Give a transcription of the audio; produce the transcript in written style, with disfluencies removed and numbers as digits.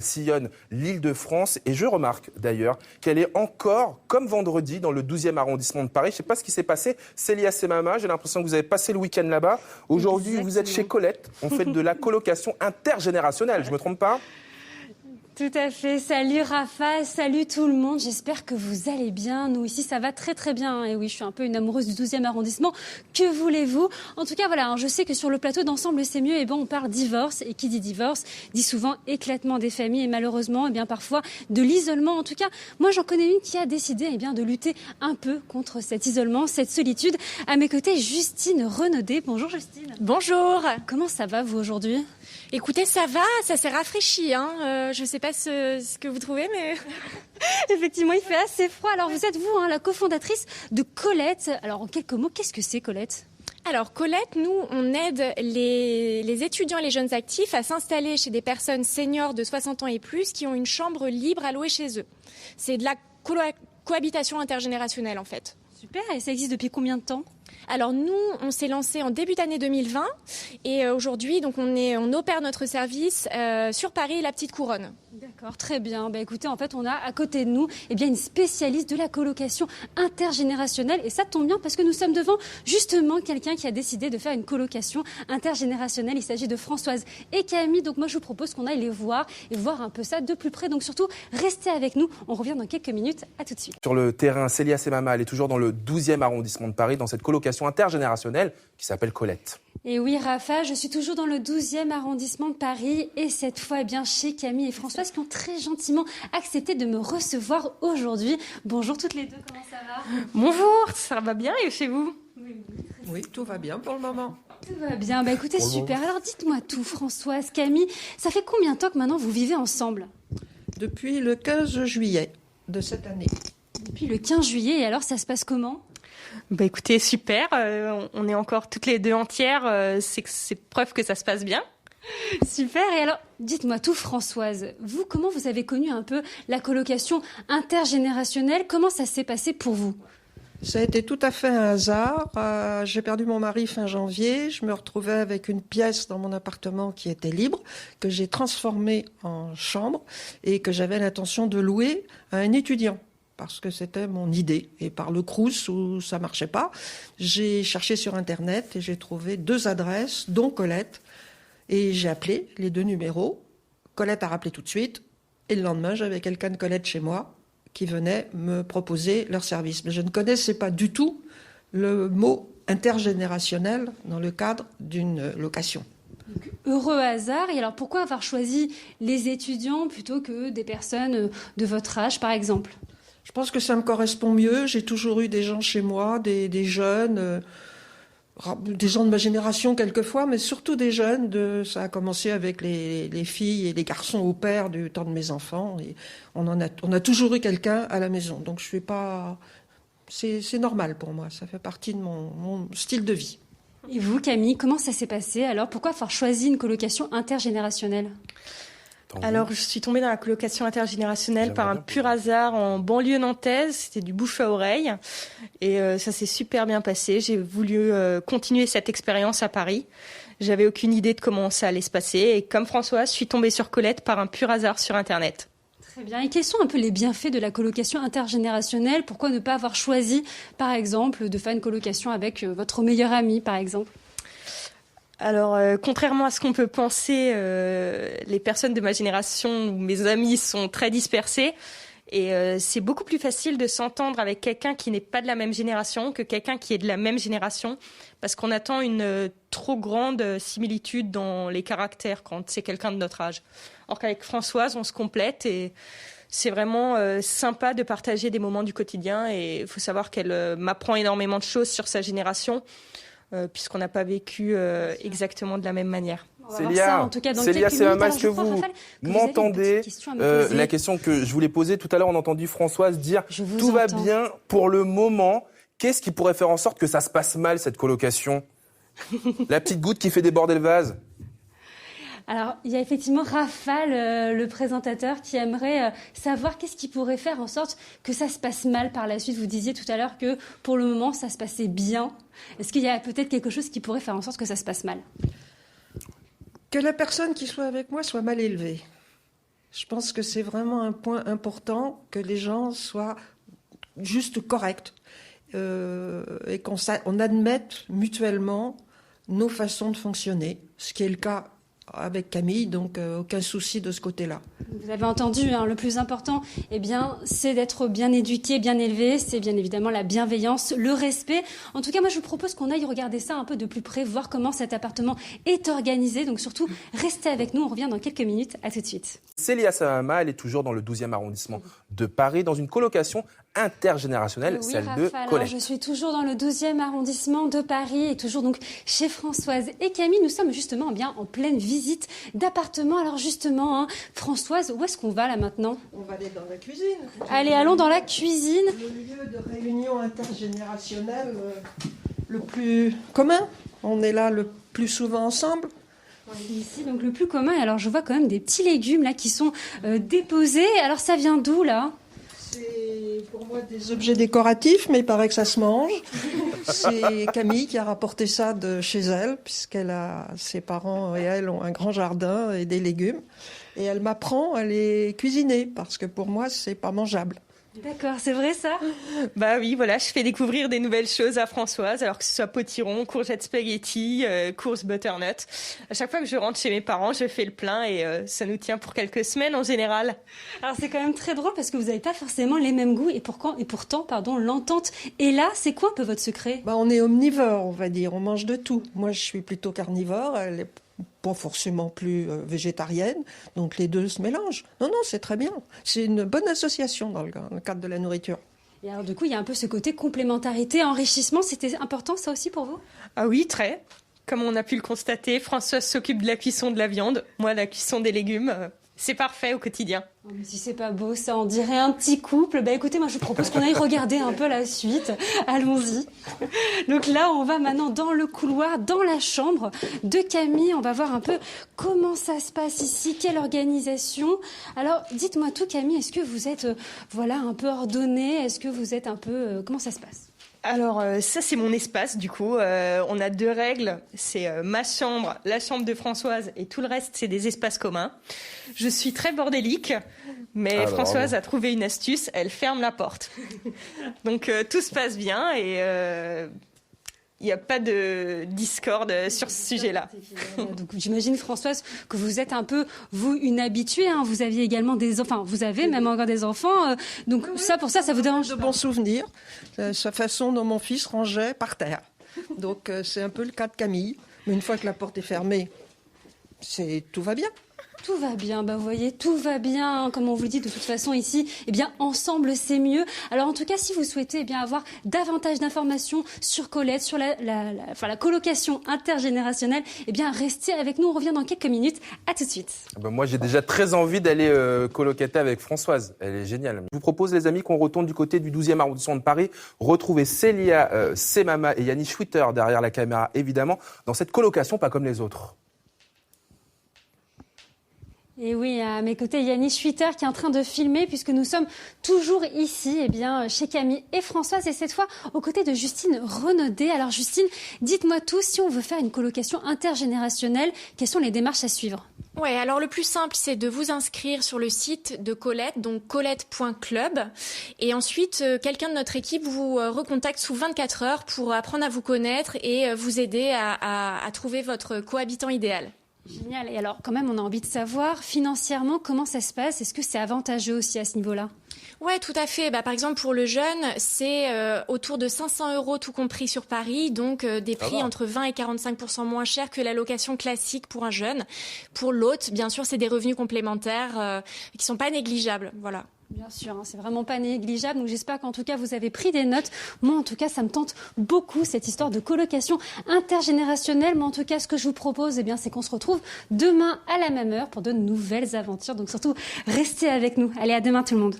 Sillonne l'Île-de-France et je remarque d'ailleurs qu'elle est encore, comme vendredi, dans le 12e arrondissement de Paris. Je ne sais pas ce qui s'est passé. Célia Semama, j'ai l'impression que vous avez passé le week-end là-bas. Aujourd'hui, vous êtes chez Colette. On fait de la colocation intergénérationnelle. Je ne me trompe pas ? Tout à fait. Salut Rafa, salut tout le monde. J'espère que vous allez bien. Nous ici, ça va très très bien. Et oui, je suis un peu une amoureuse du 12e arrondissement. Que voulez-vous ? En tout cas, voilà, je sais que sur le plateau d'Ensemble, c'est mieux. Et bon, on parle divorce. Et qui dit divorce dit souvent éclatement des familles et malheureusement, et bien parfois de l'isolement. En tout cas, moi, j'en connais une qui a décidé bien de lutter un peu contre cet isolement, cette solitude. À mes côtés, Justine Renaudet. Bonjour Justine. Bonjour. Comment ça va vous aujourd'hui ? Écoutez, ça va, ça s'est rafraîchi. Je ne sais pas ce que vous trouvez, mais... Effectivement, il fait assez froid. Alors, vous êtes vous, la cofondatrice de Colette. Alors, en quelques mots, qu'est-ce que c'est Colette ? Alors, Colette, nous, on aide les étudiants et les jeunes actifs à s'installer chez des personnes seniors de 60 ans et plus qui ont une chambre libre à louer chez eux. C'est de la cohabitation intergénérationnelle, en fait. Super, et ça existe depuis combien de temps ? Alors nous, on s'est lancé en début d'année 2020 et aujourd'hui, donc on opère notre service sur Paris et la Petite Couronne. D'accord, très bien. Écoutez, en fait, on a à côté de nous une spécialiste de la colocation intergénérationnelle. Et ça tombe bien parce que nous sommes devant justement quelqu'un qui a décidé de faire une colocation intergénérationnelle. Il s'agit de Françoise et Camille. Donc moi, je vous propose qu'on aille les voir et voir un peu ça de plus près. Donc surtout, restez avec nous. On revient dans quelques minutes. À tout de suite. Sur le terrain, Célia Semama, elle est toujours dans le 12e arrondissement de Paris, dans cette colocation intergénérationnelle qui s'appelle Colette. Et oui, Rafa, je suis toujours dans le 12e arrondissement de Paris et cette fois, chez Camille et Françoise qui ont très gentiment accepté de me recevoir aujourd'hui. Bonjour toutes les deux, comment ça va ? Bonjour, ça va bien et chez vous ? Oui, tout va bien pour le moment. Tout va bien, écoutez, super. Alors dites-moi tout, Françoise, Camille, ça fait combien de temps que maintenant vous vivez ensemble ? Depuis le 15 juillet de cette année. Depuis le 15 juillet, et alors ça se passe comment ? Écoutez, super, on est encore toutes les deux entières, c'est preuve que ça se passe bien. Super, et alors dites-moi tout Françoise, vous, comment vous avez connu un peu la colocation intergénérationnelle ? Comment ça s'est passé pour vous ? Ça a été tout à fait un hasard. J'ai perdu mon mari fin janvier, je me retrouvais avec une pièce dans mon appartement qui était libre, que j'ai transformée en chambre et que j'avais l'intention de louer à un étudiant. Parce que c'était mon idée. Et par le Crous, où ça marchait pas, j'ai cherché sur Internet et j'ai trouvé 2 adresses, dont Colette. Et j'ai appelé les 2 numéros. Colette a rappelé tout de suite. Et le lendemain, j'avais quelqu'un de Colette chez moi qui venait me proposer leur service. Mais je ne connaissais pas du tout le mot intergénérationnel dans le cadre d'une location. Donc, heureux hasard. Et alors, pourquoi avoir choisi les étudiants plutôt que des personnes de votre âge, par exemple ? Je pense que ça me correspond mieux. J'ai toujours eu des gens chez moi, des jeunes, des gens de ma génération quelquefois, mais surtout des jeunes. Ça a commencé avec les filles et les garçons au père du temps de mes enfants. Et on a toujours eu quelqu'un à la maison. Donc je suis pas... C'est normal pour moi. Ça fait partie de mon style de vie. Et vous, Camille, comment ça s'est passé alors ? Pourquoi avoir choisi une colocation intergénérationnelle ? Alors, je suis tombée dans la colocation intergénérationnelle par un pur hasard en banlieue nantaise. C'était du bouche à oreille. Et ça s'est super bien passé. J'ai voulu continuer cette expérience à Paris. J'avais aucune idée de comment ça allait se passer. Et comme Françoise, je suis tombée sur Colette par un pur hasard sur Internet. Très bien. Et quels sont un peu les bienfaits de la colocation intergénérationnelle ? Pourquoi ne pas avoir choisi, par exemple, de faire une colocation avec votre meilleur ami, par exemple ? Alors, contrairement à ce qu'on peut penser, les personnes de ma génération ou mes amis sont très dispersées et c'est beaucoup plus facile de s'entendre avec quelqu'un qui n'est pas de la même génération que quelqu'un qui est de la même génération parce qu'on attend une trop grande similitude dans les caractères quand c'est quelqu'un de notre âge. Or qu'avec Françoise, on se complète et c'est vraiment sympa de partager des moments du quotidien et il faut savoir qu'elle m'apprend énormément de choses sur sa génération. Puisqu'on n'a pas vécu exactement de la même manière. Célia, Semama, est-ce que vous m'entendez ? La question que je voulais poser tout à l'heure, on a entendu Françoise dire « Tout va bien pour le moment ». Qu'est-ce qui pourrait faire en sorte que ça se passe mal, cette colocation ? La petite goutte qui fait déborder le vase ? Alors, il y a effectivement Raphaël, le présentateur, qui aimerait savoir qu'est-ce qui pourrait faire en sorte que ça se passe mal par la suite. Vous disiez tout à l'heure que pour le moment, ça se passait bien. Est-ce qu'il y a peut-être quelque chose qui pourrait faire en sorte que ça se passe mal ? Que la personne qui soit avec moi soit mal élevée. Je pense que c'est vraiment un point important que les gens soient juste corrects et qu'on admette mutuellement nos façons de fonctionner, ce qui est le cas avec Camille, donc aucun souci de ce côté-là. Vous avez entendu, le plus important, c'est d'être bien éduqué, bien élevé, c'est bien évidemment la bienveillance, le respect. En tout cas, moi, je vous propose qu'on aille regarder ça un peu de plus près, voir comment cet appartement est organisé. Donc surtout, restez avec nous, on revient dans quelques minutes. À tout de suite. Célia Samama, elle est toujours dans le 12e arrondissement de Paris, dans une colocation intergénérationnelle, oui, celle Raphaël, de Colette. Je suis toujours dans le 12e arrondissement de Paris et toujours donc chez Françoise et Camille. Nous sommes justement en pleine visite d'appartements. Alors justement, Françoise, où est-ce qu'on va là maintenant? On va aller dans la cuisine. Allez, allons dans la cuisine. Le lieu de réunion intergénérationnelle le plus commun. On est là le plus souvent ensemble. Ici, donc le plus commun. Et alors, je vois quand même des petits légumes là qui sont déposés. Alors, ça vient d'où là? C'est pour moi des objets décoratifs, mais il paraît que ça se mange. C'est Camille qui a rapporté ça de chez elle, ses parents et elle ont un grand jardin et des légumes. Et elle m'apprend à les cuisiner, parce que pour moi, c'est pas mangeable. D'accord, c'est vrai ça? Bah oui, voilà, je fais découvrir des nouvelles choses à Françoise, alors que ce soit potiron, courgettes spaghetti, course butternut. À chaque fois que je rentre chez mes parents, je fais le plein et ça nous tient pour quelques semaines en général. Alors c'est quand même très drôle parce que vous n'avez pas forcément les mêmes goûts et pourtant, l'entente est là. C'est quoi un peu votre secret? On est omnivore, on va dire, on mange de tout. Moi, je suis plutôt carnivore, elle est pas forcément plus végétarienne, donc les deux se mélangent. Non, c'est très bien. C'est une bonne association dans le cadre de la nourriture. Et alors du coup, il y a un peu ce côté complémentarité, enrichissement. C'était important ça aussi pour vous? Ah oui, très. Comme on a pu le constater, Françoise s'occupe de la cuisson de la viande, moi la cuisson des légumes. C'est parfait au quotidien. Oh, mais si c'est pas beau, ça, on dirait un petit couple. Écoutez, moi, je vous propose qu'on aille regarder un peu la suite. Allons-y. Donc là, on va maintenant dans le couloir, dans la chambre de Camille. On va voir un peu comment ça se passe ici, quelle organisation. Alors, dites-moi tout, Camille. Est-ce que vous êtes, un peu ordonnée? Est-ce que vous êtes un peu... comment ça se passe? Alors ça c'est mon espace du coup, on a deux règles, c'est ma chambre, la chambre de Françoise et tout le reste c'est des espaces communs. Je suis très bordélique, mais Françoise a trouvé une astuce, elle ferme la porte. Donc tout se passe bien et il n'y a pas de discorde sur ce sujet-là. Donc j'imagine Françoise que vous êtes un peu, vous, une habituée, vous aviez également des enfants, vous avez même encore des enfants, donc oui, ça vous dérange de bons souvenirs, sa façon dont mon fils rangeait par terre. Donc c'est un peu le cas de Camille, mais une fois que la porte est fermée, tout va bien. Tout va bien, vous voyez, tout va bien, comme on vous le dit de toute façon ici, ensemble c'est mieux. Alors en tout cas, si vous souhaitez avoir davantage d'informations sur Colette, sur la colocation intergénérationnelle, restez avec nous, on revient dans quelques minutes, à tout de suite. Moi j'ai déjà très envie d'aller colocater avec Françoise, elle est géniale. Je vous propose les amis qu'on retourne du côté du 12e arrondissement de Paris, retrouver Célia Samama et Yannis Schwitter derrière la caméra évidemment, dans cette colocation pas comme les autres. Et oui, à mes côtés, Yannis Schwitter qui est en train de filmer puisque nous sommes toujours ici, chez Camille et Françoise et cette fois aux côtés de Justine Renaudet. Alors Justine, dites-moi tout, si on veut faire une colocation intergénérationnelle, quelles sont les démarches à suivre? Ouais, alors le plus simple, c'est de vous inscrire sur le site de Colette, donc colette.club. Et ensuite, quelqu'un de notre équipe vous recontacte sous 24 heures pour apprendre à vous connaître et vous aider à trouver votre cohabitant idéal. Génial. Et alors, quand même, on a envie de savoir, financièrement, comment ça se passe? Est-ce que c'est avantageux aussi à ce niveau-là? Ouais, tout à fait. Par exemple, pour le jeune, c'est autour de 500 € tout compris sur Paris, donc des prix entre 20 et 45% moins chers que la location classique pour un jeune. Pour l'autre, bien sûr, c'est des revenus complémentaires qui sont pas négligeables. Voilà. Bien sûr, c'est vraiment pas négligeable. Donc j'espère qu'en tout cas vous avez pris des notes. Moi en tout cas ça me tente beaucoup cette histoire de colocation intergénérationnelle. Mais en tout cas ce que je vous propose c'est qu'on se retrouve demain à la même heure pour de nouvelles aventures. Donc surtout restez avec nous. Allez, à demain tout le monde.